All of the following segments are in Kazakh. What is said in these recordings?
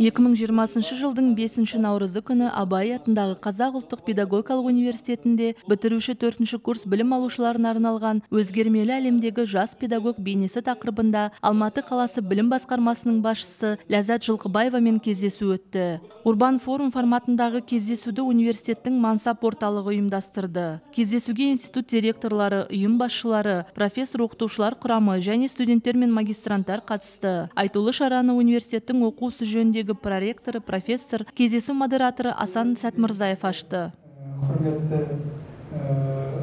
2020 жылдың 5 наурызы күні Абай атындағы Қазақ ұлттық педагогикалық университетінде бітіруші 4 курс білім алушыларына арналған өзгермелі әлемдегі жас педагог бейнесі тақырыбында Алматы қаласы білім басқармасының басшысы Ләззат Жылқыбаевамен кездесу өтті. Урбан форум форматындағы кездесуді университеттің Мансап орталығы ұйымдастырды. Кездесуге институт директорлары, ұйым басшылары, профессор-оқытушылар құрамы және студенттер мен магистранттар қатысты. Айтулы шараны университеттің оқу ісі жөніндегі проректоры, профессор, кездесу модераторы Асан Сәтмірзаев ашты. Құрметті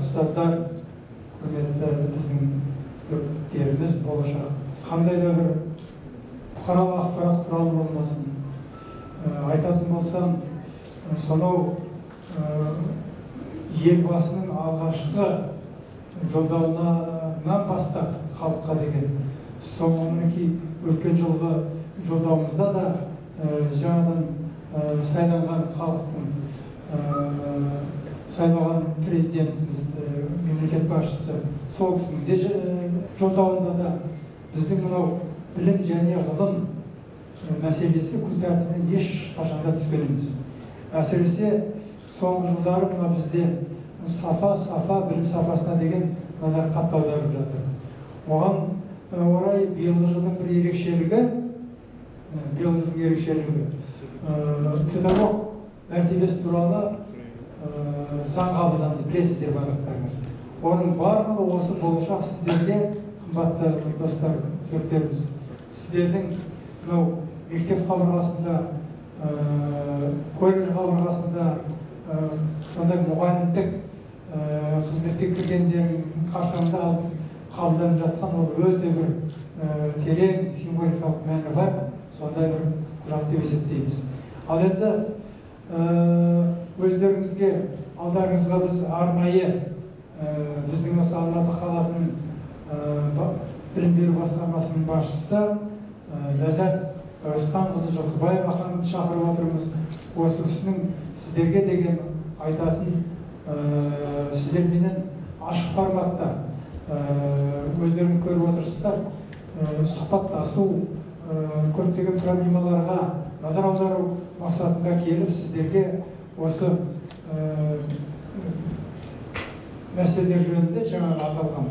ұстаздар, құрметті біздің студенттеріміз, болашақ қандай да бір бұқаралық ақпарат құралы болмасын. Айтатын болсам, сонау елбасының алғашқы жолдауынан бастап халыққа деген соңғы өткен жылғы жолдауымызда да жаңадан сайланған халықтың сайланған президентіміз, мемлекет басшысы сол кісінің жолдауында да біздің мынау білім және ғылым мәселесі күн тәртібінен ешқашанда түскен емес. Әсіресе соңғы жылдары мына бізде сапа, білім сапасына деген назар қатты аударылып жатыр. Оған орай биылғы жылдың бір ерекшелігі, педагог мәртебесі туралы заң қабылданды, білесіздер барлықтарыңыз. Оның барлығы осы болашақ сіздерге, қымбатты достар, студенттеріміз, сіздердің мектеп қабырғасында, колледж қабырғасында сондай мұғалімдік қызметке кіргендеріңіздің қарсаңында қабылданып жатқан ол өте бір терең символикалық мәні бар, сондай бір құжат деп есептейміз. Ал енді өздеріңізге алдарыңызға біз арнайы біздің осы Алматы қаласының білім беру басқармасының басшысы Ләззат Әуесханқызы Жылқыбаева ханымды шақырып отырмыз. Осы кісінің сіздерге деген айтатын сіздерменен ашық форматта өздеріңіз көріп отырсыздар, сұхбаттасу, көптеген проблемаларға назар аудару мақсатында келіп сіздерге осы мәселелер жөнінде жаңағы аталған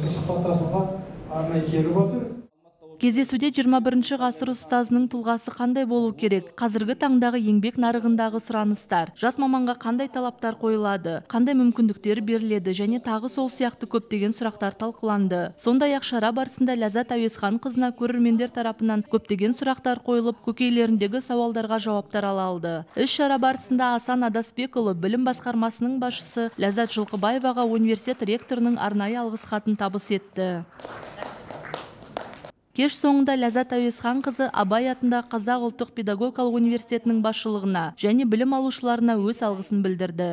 сұхбаттасуға арнайы келіп отыр. Кездесуде 21 ғасыр ұстазының тұлғасы қандай болу керек, қазіргі таңдағы еңбек нарығындағы сұраныстар, жас маманға қандай талаптар қойылады, қандай мүмкіндіктер беріледі және тағы сол сияқты көптеген сұрақтар талқыланды. Сондай-ақ шара барысында Ләззат Әуесханқызына көрермендер тарапынан көптеген сұрақтар қойылып, көкейлеріндегі сауалдарға жауаптар ала алды. Іс-шара барысында Асан Адаспекұлы білім басқармасының басшысы Ләззат Жылқыбаеваға университет ректорының арнайы алғыс хатын табыс етті. Кеш соңында Ләззат Әуесханқызы Абай атындағы Қазақ ұлттық педагогикалық университетінің басшылығына және білім алушыларына өз алғысын білдірді.